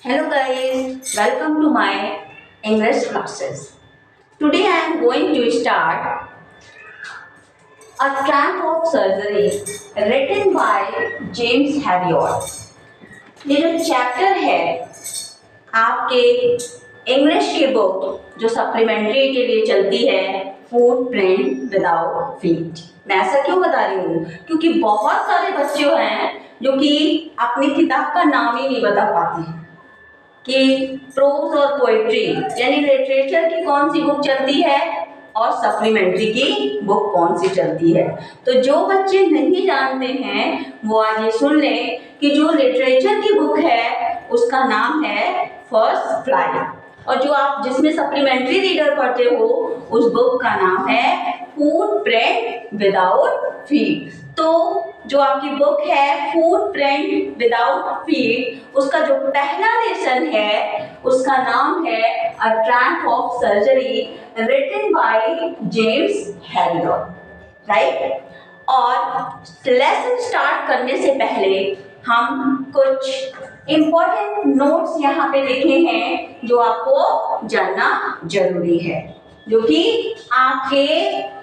Hello guys, welcome to my English classes. Today I am going to start A Tramp of Surgery written by James Herriot. ये जो chapter है आपके English की book जो supplementary के लिए चलती है, फुटप्रिंट विदाउट फीट। मैं ऐसा क्यों बता रही हूँ? क्योंकि बहुत सारे बच्चे हैं जो कि अपनी किताब का नाम ही नहीं बता पाते कि प्रोज और पोएट्री यानी लिटरेचर की कौन सी बुक चलती है और सप्लीमेंट्री की बुक कौन सी चलती है। तो जो बच्चे नहीं जानते हैं वो आज ये सुन लें कि जो लिटरेचर की बुक है उसका नाम है फर्स्ट फ्लाई, और जो आप जिसमें सप्लीमेंट्री रीडर पढ़ते हो उस बुक का नाम है फुटप्रिंट विदाउट फीट। तो जो आपकी बुक है फुटप्रिंट विदाउट फीट, उसका जो पहला लेसन है उसका नाम है a tramp of surgery written by James Herriot, right. और लेसन स्टार्ट करने से पहले हम कुछ इम्पोर्टेंट नोट्स यहाँ पे लिखे हैं जो आपको जानना जरूरी है, जो कि आपके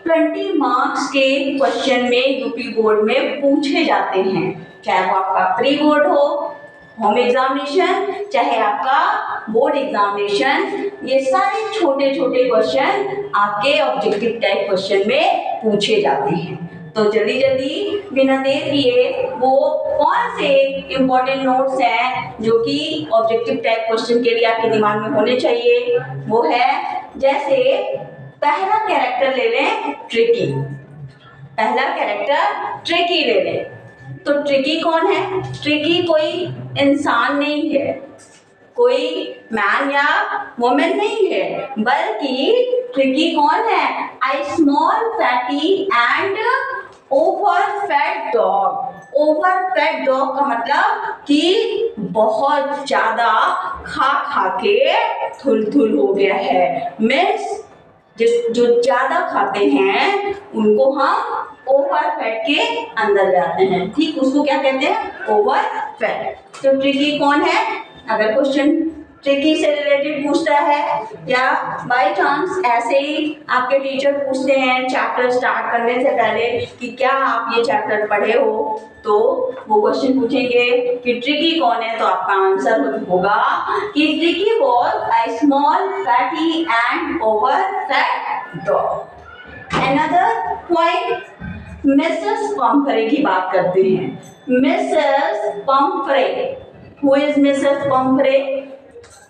20 मार्क्स के क्वेश्चन में यूपी बोर्ड में पूछे जाते हैं, चाहे वो आपका प्री बोर्ड हो, होम एग्जामिनेशन, चाहे आपका बोर्ड एग्जामिनेशन। ये सारे छोटे छोटे क्वेश्चन आपके ऑब्जेक्टिव टाइप क्वेश्चन में पूछे जाते हैं। तो जल्दी जल्दी बिना देर किए वो कौन से इम्पोर्टेंट नोट्स हैं जो कि ऑब्जेक्टिव टाइप क्वेश्चन के लिए आपके दिमाग में होने चाहिए, वो है जैसे पहला कैरेक्टर ले लें ट्रिकी। पहला कैरेक्टर ट्रिकी ले लें। तो ट्रिकी कौन है? ट्रिकी कोई इंसान नहीं है, कोई मैन या वुमेन नहीं है, बल्कि ट्रिकी कौन है? A small fatty and overfed dog. Overfed dog का मतलब कि बहुत ज्यादा खा खा के थुल हो गया है। मीन्स जो ज्यादा खाते हैं उनको हम ओवरफेड के अंदर जाते हैं, ठीक, उसको क्या कहते हैं? ओवरफेड। तो ट्रिकी कौन है? अगर क्वेश्चन ट्रिकी से रिलेटेड पूछता है या बाय चांस ऐसे ही आपके टीचर पूछते हैं चैप्टर स्टार्ट करने से पहले कि क्या आप ये चैप्टर पढ़े हो, तो वो क्वेश्चन पूछेंगे कि ट्रिकी कौन है, तो आपका आंसर होगा कि Tricky was a small fatty and overfed dog. Another point, Mrs Pumphrey की बात करते हैं। Mrs Pumphrey, who is Mrs Pumphrey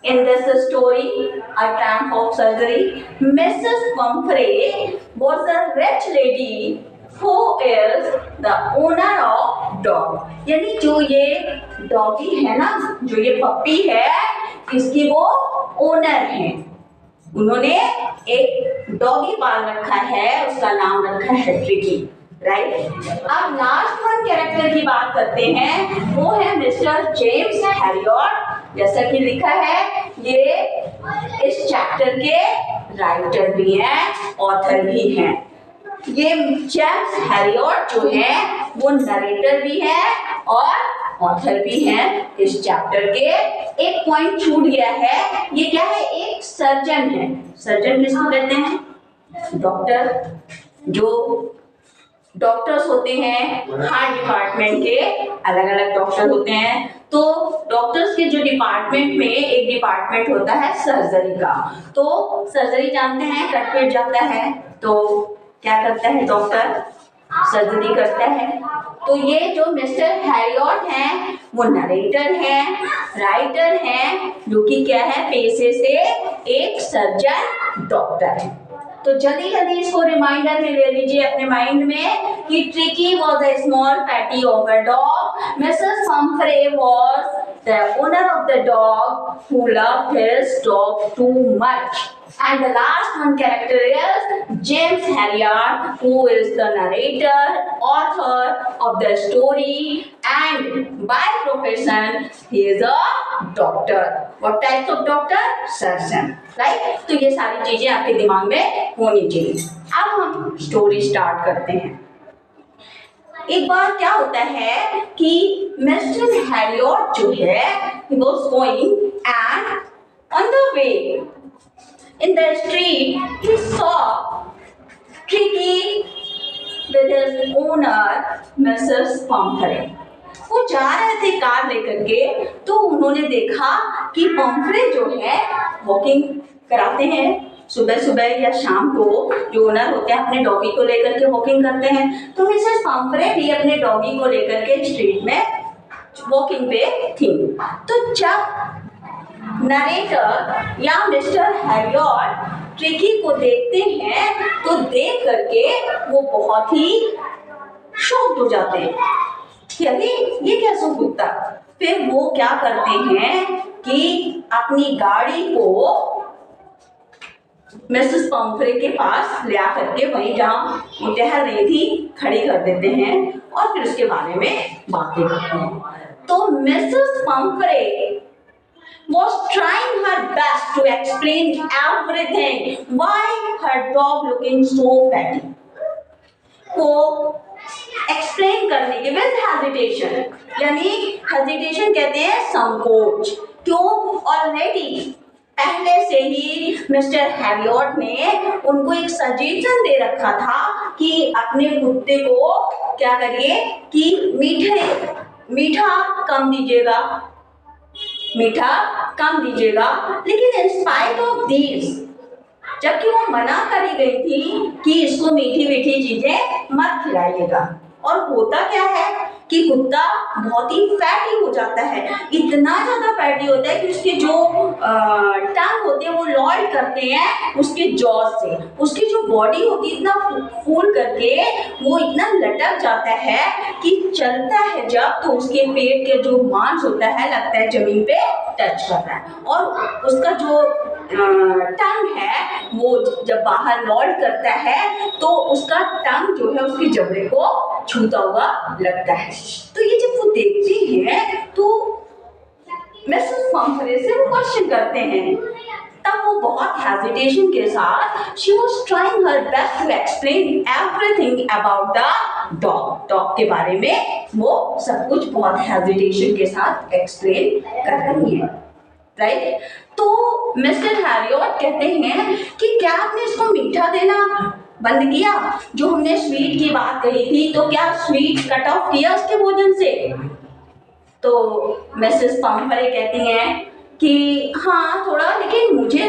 in this story A Tramp of Surgery? Mrs. Pumphrey was a rich lady who is the owner of dog। यानी जो ये doggy है ना, जो ये पप्पी है, इसकी वो ओनर है। उन्होंने एक डॉगी पाल रखा है, उसका नाम रखा है ट्रिकी, राइट। अब लास्ट वन कैरेक्टर की बात करते हैं, वो है मिस्टर जेम्स हैरियट। जैसा कि लिखा है, ये इस चैप्टर के राइटर भी हैं, ऑथर भी हैं। ये जेम्स हैरियट जो है वो नरेटर भी है और ऑथर भी हैं इस चैप्टर के। एक पॉइंट छूट गया है, ये क्या है? एक सर्जन है। सर्जन किसको कहते हैं? डॉक्टर। जो डॉक्टर्स होते हैं हर डिपार्टमेंट के अलग अलग डॉक्टर होते हैं, तो डॉक्टर्स के जो डिपार्टमेंट में एक डिपार्टमेंट होता है सर्जरी का। तो सर्जरी जानते हैं, कटपेट जाता है तो क्या करता है डॉक्टर? सर्जरी करता है। तो ये जो मिस्टर हैरियट हैं वो नरेटर हैं, राइटर हैं, जो कि क्या है? पेशे से एक सर्जन डॉक्टर है। तो जल्दी जल्दी इसको रिमाइंडर में ले लीजिए अपने माइंड में कि Tricky was a small fatty over dog, Mrs पंफरे was the owner of the dog who loved his dog too much, and the last one character is James Herriot, who is the narrator, author of the story, and by profession he is a doctor. What types of doctor? Surgeon, right? तो ये सारी चीजें आपके दिमाग में होनी चाहिए। अब हम स्टोरी स्टार्ट करते हैं। एक बार क्या होता है कि मिस्टर हैरियट जो है he was going and on the way in the street he saw Tricky with his owner Mrs. Pomfrey. वो जा रहे थे कार लेकर के, तो उन्होंने देखा कि पॉम्फ्रे जो है वॉकिंग कराते हैं सुबह सुबह या शाम को, जो ओनर होते हैं अपने डॉगी को लेकर के वॉकिंग करते हैं। तो मिसेस पॉम्फ्रे भी अपने डॉगी को लेकर के स्ट्रीट में वॉकिंग पे थी। तो जब नरेटर या मिस्टर हैरियट ट्रिकी को देखते हैं तो देख करके वो बहुत ही शॉक्ड हो जाते हैं, अरे ये कैसा कुत्ता। फिर वो क्या करते हैं कि अपनी गाड़ी को मिसेस पॉम्फ्रे के पास ले आ करके वहीं जहाँ वो टहल रही थी खड़ी कर देते हैं और फिर उसके बारे में बातें करते हैं। तो Mrs पॉम्फ्रे was trying her best to explain everything why her dog looking so fatty. वो एक्सप्लेन करने के विद हेजिटेशन, यानी हेजिटेशन कहते हैं संकोच। क्यों? ऑलरेडी पहले से ही मिस्टर हैरियट ने उनको एक सजेशन दे रखा था कि अपने कुत्ते को क्या करिए कि मीठा कम दीजिएगा, लेकिन इन स्पाइट ऑफ दिस, जबकि वो मना करी गई थी कि इसको मीठी मीठी चीजें मत खिलाइएगा। और होता क्या है कि कुत्ता बहुत ही फैटी हो जाता है, इतना ज्यादा फैटी होता है कि उसके जो टंग होते हैं वो लॉयड करते हैं उसके जॉज से, उसकी जो बॉडी होती है इतना फूल करके वो इतना लटक जाता है कि चलता है जब तो उसके पेट के जो मांस होता है लगता है जमीन पे टच कर रहा है, और उसका जो टंग है वो जब बाहर लॉयड करता है तो उसका टंग जो है उसकी जबड़े को छूता हुआ लगता है। तो ये जब वो देखती हैं तो मिसेस पॉम्फ्रे से वो क्वेश्चन करते हैं, तब वो बहुत हेजिटेशन के साथ she was trying her best to explain everything about the dog के बारे में वो सब कुछ बहुत हेजिटेशन के साथ एक्सप्लेन कर रही है, राइट। तो मिस्टर हैरियट कहते हैं कि क्या आपने इसको मीठा देना बंद किया? जो हमने स्वीट की बात कही थी, तो क्या स्वीट कट ऑफ किया उसके भोजन से? तो मिसेस पॉम्फ्रे कहती हैं कि हाँ थोड़ा, लेकिन मुझे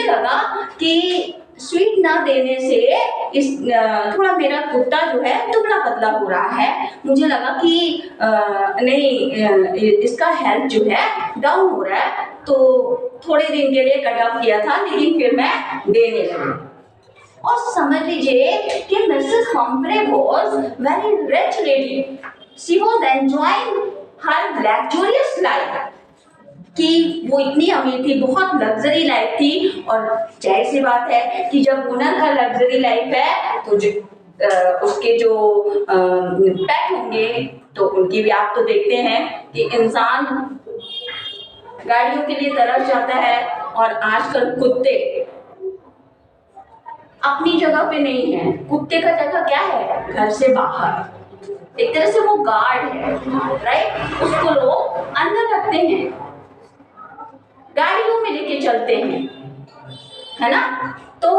लगा कि स्वीट ना देने से इस थोड़ा मेरा कुत्ता जो है दुबला पतला हो रहा है, मुझे लगा कि नहीं इसका हेल्थ जो है डाउन हो रहा है, तो थोड़े दिन के लिए कट ऑफ किया था, लेकिन फिर मैं देने लगी। और समझ लीजिए कि Mrs पॉम्फ्रे was very rich lady, she was enjoying her luxurious life, कि वो इतनी अमीर थी, बहुत लग्जरी लाइफ थी। और जाहिर सी बात है कि जब ओनर का लग्जरी लाइफ है तो जो उसके जो पेट होंगे तो उनकी भी आप तो देखते हैं कि इंसान गाड़ियों के लिए तरस जाता है, और आजकल कुत्ते अपनी जगह पे नहीं है, कुत्ते का जगह क्या है? घर से बाहर, एक तरह से वो गार्ड है, राइट। उसको लोग अंदर रखते हैं, गाड़ियों में लेके चलते हैं, है ना। तो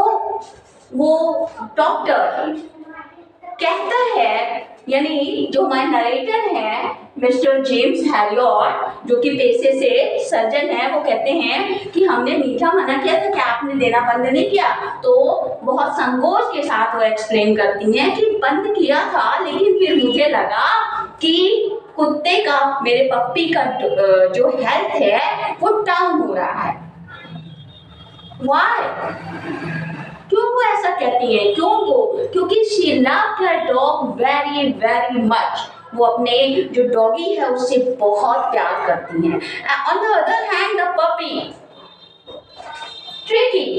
वो डॉक्टर कहता है, यानी जो हमारे नरेटर है मिस्टर जेम्स हैरियट, जो कि पेशे से सर्जन है, वो कहते हैं कि हमने मीठा मना किया था, क्या आपने देना बंद नहीं किया? तो बहुत संकोच के साथ वो एक्सप्लेन करती हैं कि बंद किया था, लेकिन फिर मुझे लगा कि कुत्ते का, मेरे पप्पी का जो हेल्थ है वो डाउन हो रहा है। Why? क्यों वो ऐसा कहती है? क्योंकि she loved her dog very very much. वो अपने जो डॉगी है उससे बहुत प्यार करती हैं। On the other hand, the puppy Tricky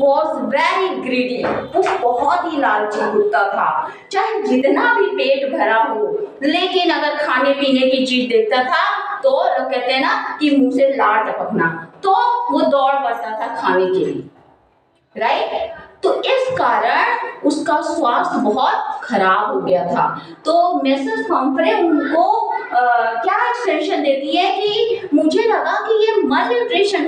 was very greedy. वो बहुत ही लालची कुत्ता था, चाहे जितना भी पेट भरा हो, लेकिन अगर खाने पीने की चीज देखता था तो लोग कहते हैं ना कि मुंह से लार टपकना, तो वो दौड़ पड़ता था खाने के लिए, राइट। तो इस कारण उसका स्वास्थ्य बहुत खराब हो गया था। तो मिसेस पंफरे उनको क्या एक्सप्रेशन देती है कि मुझे लगा कि ये मलन्यूट्रिशन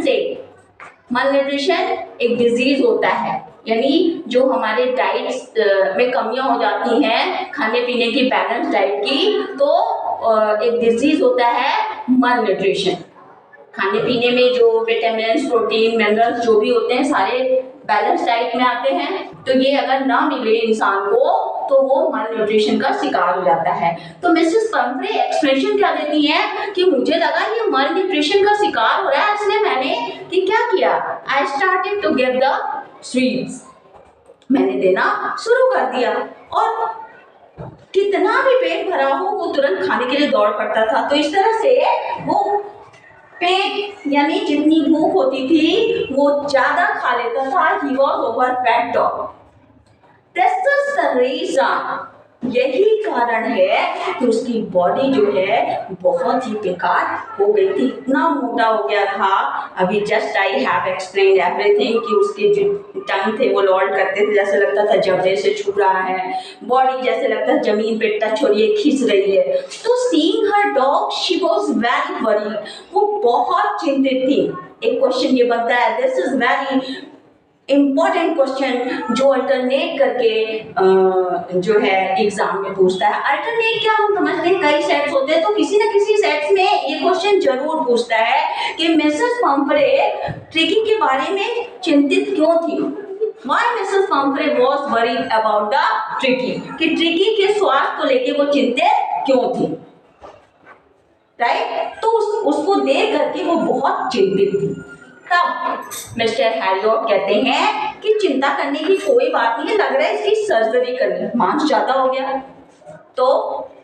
एक डिजीज होता है, यानी जो हमारे डाइट में कमियां हो जाती हैं खाने पीने की बैलेंस डाइट की, तो एक डिजीज होता है मलन्यूट्रिशन। खाने पीने में जो विटामिन, प्रोटीन, मिनरल्स जो भी होते हैं सारे बैलेंस डाइट में आते हैं, तो ये अगर ना मिले इंसान को तो वो मलन्यूट्रिशन का शिकार हो जाता है। तो मिसेस पंफरे एक्सप्रेशन क्या देती हैं कि मुझे लगा ये मलन्यूट्रिशन का शिकार हो रहा है, इसलिए मैंने कि क्या किया, I started to give the sweets, मैंने देना शुरू कर दिया। और कितना भी पेट भरा हो वो तुरंत खाने के लिए दौड़ पड़ता था। तो इस तरह से वो पेट यानी जितनी भूख होती थी वो ज्यादा खा लेता था। He was over fat dog. This is the reason, यही कारण है कि उसकी बॉडी जो है बहुत ही बेकार हो गई थी, इतना मोटा हो गया था। अभी just I have explained everything कि उसके जो टंग थे वो लॉर्ड करते थे, जैसे लगता था जबड़े से छू रहा है, बॉडी जैसे लगता है जमीन पे टच हो रही है, खिंच रही है। तो seeing her dog she was very worried, वो बहुत चिंतित थी। एक क्वेश्चन ये बनता है, this is very important question जो अल्टरनेट करके जो है एग्जाम में पूछता है। अल्टरनेट क्या, हम समझते हैं कई सेट्स होते हैं, तो किसी न किसी सेट्स में ये क्वेश्चन जरूर पूछता है कि मिसेस पंफरे ट्रिकी के बारे में चिंतित क्यों थी। Why Mrs. Pumphrey was worried about the Tricky? कि ट्रिकी के स्वास्थ्य को लेके वो चिंतित क्यों थी, राइट? तो उसको देख करके वो बहुत चिंतित थी। तब मिस्टर हैरियट कहते हैं कि चिंता करने की कोई बात नहीं है, लग रहा है इसकी सर्जरी करनी, मांस ज्यादा हो गया। तो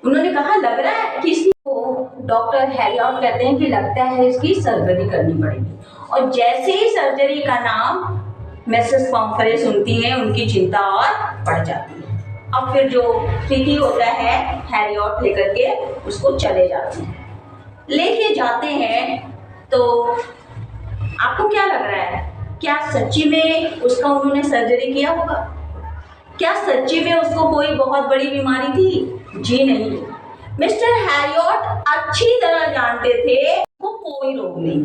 उन्होंने कहा लग रहा है कि इसकी, डॉक्टर हैरियट कहते हैं कि लगता है इसकी सर्जरी करनी पड़ेगी। और जैसे ही सर्जरी का नाम मिसेस पंफरे सुनती हैं उनकी चिंता और बढ़ जाती है। अब फिर जो ट्रिकी होता है हैरियट लेकर के उसको चले जाते हैं, लेके जाते हैं। तो आपको क्या लग रहा है, क्या सच्ची में उसका उन्होंने सर्जरी किया होगा? क्या सच्ची में उसको कोई बहुत बड़ी बीमारी थी? जी नहीं। मिस्टर हैरियट अच्छी तरह जानते थे उसको कोई रोग नहीं,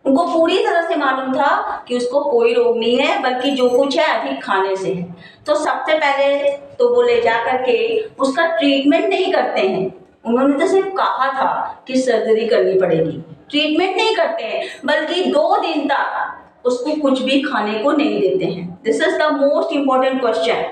उनको पूरी तरह से मालूम था कि उसको कोई रोग नहीं है, बल्कि जो कुछ है अधिक खाने से है। तो सबसे पहले तो वो ले जा करके उसका ट्रीटमेंट नहीं करते हैं, उन्होंने तो सिर्फ कहा था कि सर्जरी करनी पड़ेगी, ट्रीटमेंट नहीं करते हैं, बल्कि 2 दिन तक उसको कुछ भी खाने को नहीं देते हैं। This is the most important question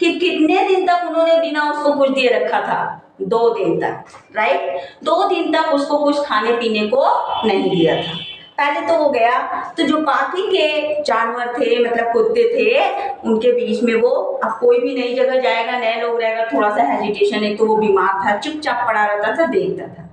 कि कितने दिन तक उन्होंने बिना उसको कुछ दिए रखा था? 2 दिन तक, राइट? 2 दिन तक उसको कुछ खाने पीने को नहीं दिया था। पहले तो वो गया, तो जो बाकी के जानवर थे, मतलब कुत्ते थे, उनके बीच में वो, अब कोई भी नई जगह जाएगा, नए लोग रहेगा, थोड़ा सा हेजिटेशन, एक तो वो बीमार था, चुपचाप पड़ा रहता था, देखता था।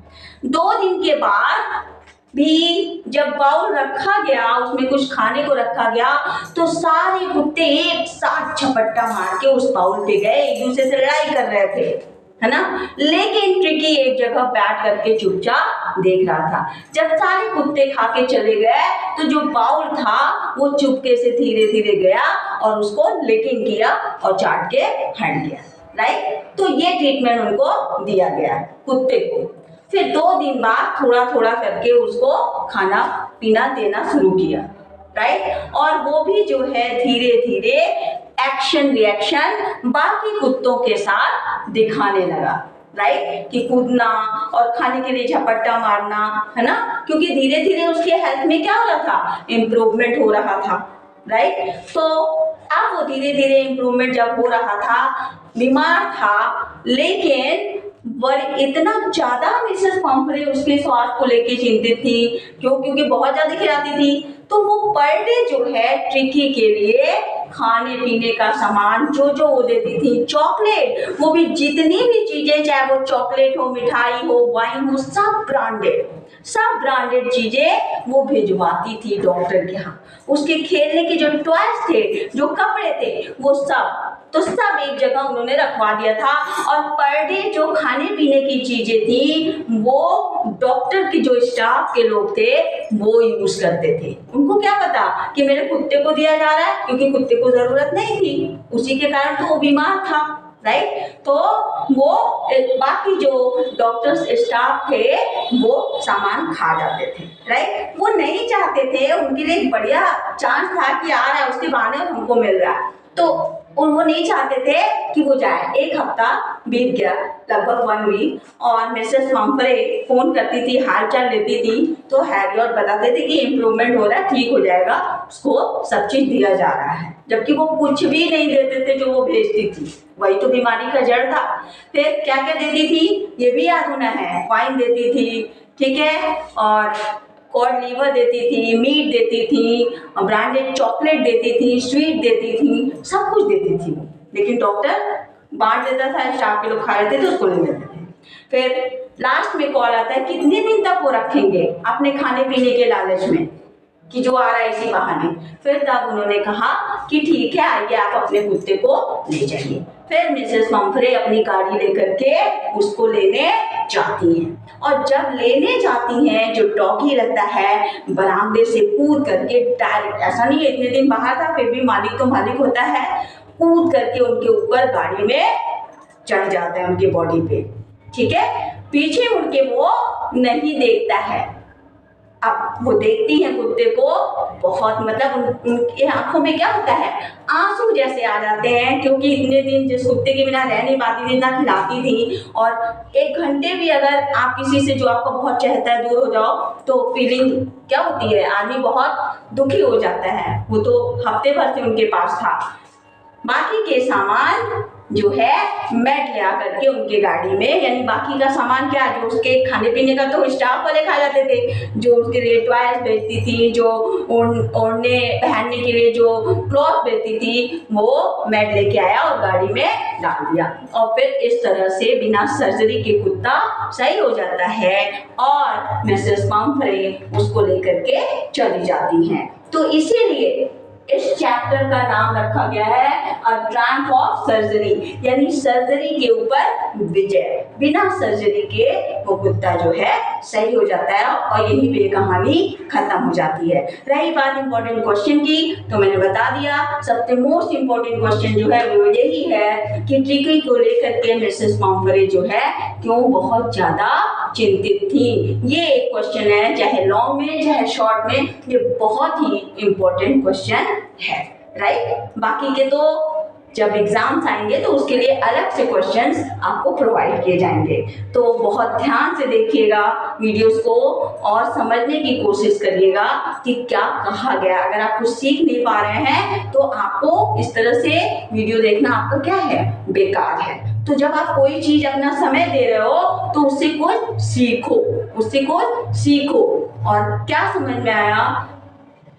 2 दिन के बाद भी जब बाउल रखा गया, उसमें कुछ खाने को रखा गया, तो सारे कुत्ते एक साथ झपट्टा मार के उस बाउल पे गए, एक दूसरे से लड़ाई कर रहे थे, है ना? लेकिन ट्रिकी एक जगह बैठ करके चुपचाप देख रहा था। जब सारे कुत्ते खा के चले गए तो जो बाउल था वो चुपके से धीरे धीरे गया और उसको लिकिंग किया और चाट के हट गया, राइट? तो ये ट्रीटमेंट उनको दिया गया कुत्ते को। फिर 2 दिन बाद थोड़ा थोड़ा करके उसको खाना पीना देना शुरू किया, राइट? और वो भी जो है धीरे धीरे एक्शन रिएक्शन बाकी कुत्तों के साथ दिखाने लगा, राइट? कि कूदना और खाने के लिए झपट्टा मारना, है ना? क्योंकि धीरे धीरे उसके हेल्थ में क्या हो रहा था, इम्प्रूवमेंट हो रहा था, राइट? तो अब वो धीरे धीरे इम्प्रूवमेंट जब हो रहा था, बीमार था, लेकिन इतना ज्यादा मिसेस पंफरे उसके स्वास्थ्य को लेके चिंतित थी, क्योंकि बहुत ज्यादा खिलाती थी। तो वो पर डे जो है ट्रिकी के लिए खाने पीने का सामान जो जो वो देती थी, चॉकलेट, वो भी जितनी भी चीजें, चाहे वो चॉकलेट हो, मिठाई हो, वाइन हो, सब ब्रांडेड चीजें वो भिजवाती थी डॉक्टर के यहाँ। उसके खेलने के जो टॉयज थे, जो कपड़े थे, वो सब तो सब एक जगह उन्होंने रखवा दिया था और पर डे जो खाने पीने की चीजें थी वो डॉक्टर के जो स्टाफ के लोग थे वो यूज करते थे। उनको क्या पता कि मेरे कुत्ते को दिया जा रहा है, क्योंकि कुत्ते को जरूरत नहीं थी, उसी के कारण तो वो बीमार था, राइट। तो वो बाकी जो डॉक्टर्स स्टाफ थे वो सामान खा जाते थे, राइट। वो नहीं चाहते थे, उनके लिए एक बढ़िया चांस था कि आ रहा है उसके बहाने हमको मिल रहा है, तो वो नहीं चाहते थे कि वो जाए। एक हफ्ता बीत गया, लगभग 1 वीक, और मिसेस मम्फ्रे फोन करती थी, हालचाल लेती थी, तो हैरी और बताते थे कि इम्प्रूवमेंट हो रहा है, ठीक हो जाएगा, उसको सब चीज दिया जा रहा है, जबकि वो कुछ भी नहीं देते थे जो वो भेजती थी, वही तो बीमारी का जड़ था। फिर क्या क्या देती थी ये भी याद होना है, वाइन देती थी, ठीक है, और कॉड लीवर देती थी, मीट देती थी, ब्रांडेड चॉकलेट देती थी, स्वीट देती थी, सब कुछ देती थी। लेकिन डॉक्टर बांट देता था, स्टाफ के लोग खा लेते थे, उसको ले लेते थे। फिर लास्ट में कॉल आता है, कितने दिन तक वो रखेंगे अपने खाने पीने के लालच में कि जो आ रहा है इसी बहाने। फिर तब उन्होंने कहा कि ठीक है, आइए आप अपने कुत्ते को ले जाइए। फिर मिसेस मम्फ्रे अपनी गाड़ी लेकर के उसको लेने जाती हैं, और जब लेने जाती हैं जो डॉगी रहता है बरामदे से कूद करके डायरेक्ट, ऐसा नहीं है इतने दिन बाहर था फिर भी मालिक तो मालिक होता है, कूद करके उनके ऊपर गाड़ी में चढ़ जाता है, उनकी बॉडी पे, ठीक है। पीछे मुड़ के वो नहीं देखता है। अब वो देखती है कुत्ते को, बहुत मतलब उनकी आंखों में क्या होता है, आंसू जैसे आ जाते हैं, क्योंकि इतने दिन जिस कुत्ते के बिना रह नहीं पाती थी, ना खिलाती थी, और 1 घंटे भी अगर आप किसी से जो आपको बहुत चाहता है दूर हो जाओ तो फीलिंग क्या होती है, आदमी बहुत दुखी हो जाता है। वो तो हफ्ते भर से उनके पास था। बाकी के सामान जो है मैट ले आकर के उनके गाड़ी में, यानी बाकी का सामान क्या, जो उसके खाने पीने का तो स्टाफ वाले खा जाते थे, जो उसके लिए टॉयज बेचती थी, जो ओढ़ने पहनने के लिए जो क्लॉथ बेचती थी, वो मैट लेके आया और गाड़ी में डाल दिया, और फिर इस तरह से बिना सर्जरी के कुत्ता सही हो जाता है और मिसेस मम्फ्रे उसको लेकर के चली जाती हैं। तो इसीलिए इस चैप्टर का नाम रखा गया है अ ट्रायम्फ ऑफ सर्जरी, यानी सर्जरी के ऊपर विजय। बिना सर्जरी के वो कुत्ता जो है सही हो जाता है और यहीं पे कहानी खत्म हो जाती है। रही बात इंपॉर्टेंट क्वेश्चन की, तो मैंने बता दिया, सबसे मोस्ट इंपॉर्टेंट क्वेश्चन जो है वो यही है कि ट्रिकी को लेकर के मिसेस मम्फ्रे जो है क्यों बहुत ज्यादा चिंतित थी। ये एक क्वेश्चन है, चाहे लॉन्ग में चाहे शॉर्ट में, ये बहुत ही इंपॉर्टेंट क्वेश्चन है, राइट। बाकी के तो जब एग्जाम्स आएंगे तो उसके लिए अलग से क्वेश्चंस आपको प्रोवाइड किए जाएंगे, तो बहुत ध्यान से देखिएगा वीडियोस को और समझने की कोशिश करिएगा कि क्या कहा गया। अगर आप कुछ सीख नहीं पा रहे हैं तो आपको इस तरह से वीडियो देखना आपका क्या है, बेकार है। तो जब आप कोई चीज अपना समय दे रहे हो तो उससे कुछ सीखो, उससे कुछ सीखो। और क्या समझ में आया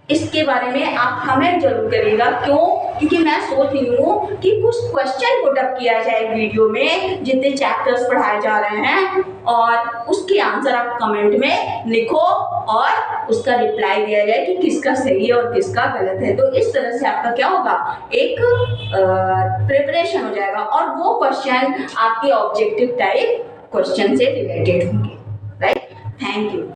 इसके बारे में आप कमेंट जरूर करिएगा। क्यों? क्योंकि मैं सोच रही हूँ कि कुछ क्वेश्चन पुट अप किया जाए वीडियो में, जितने चैप्टर्स पढ़ाए जा रहे हैं, और उसके आंसर आप कमेंट में लिखो और उसका रिप्लाई दिया जाए कि किसका सही है और किसका गलत है। तो इस तरह से आपका क्या होगा, एक प्रिपरेशन हो जाएगा और वो क्वेश्चन आपके ऑब्जेक्टिव टाइप क्वेश्चन से रिलेटेड होंगे, राइट। Thank you.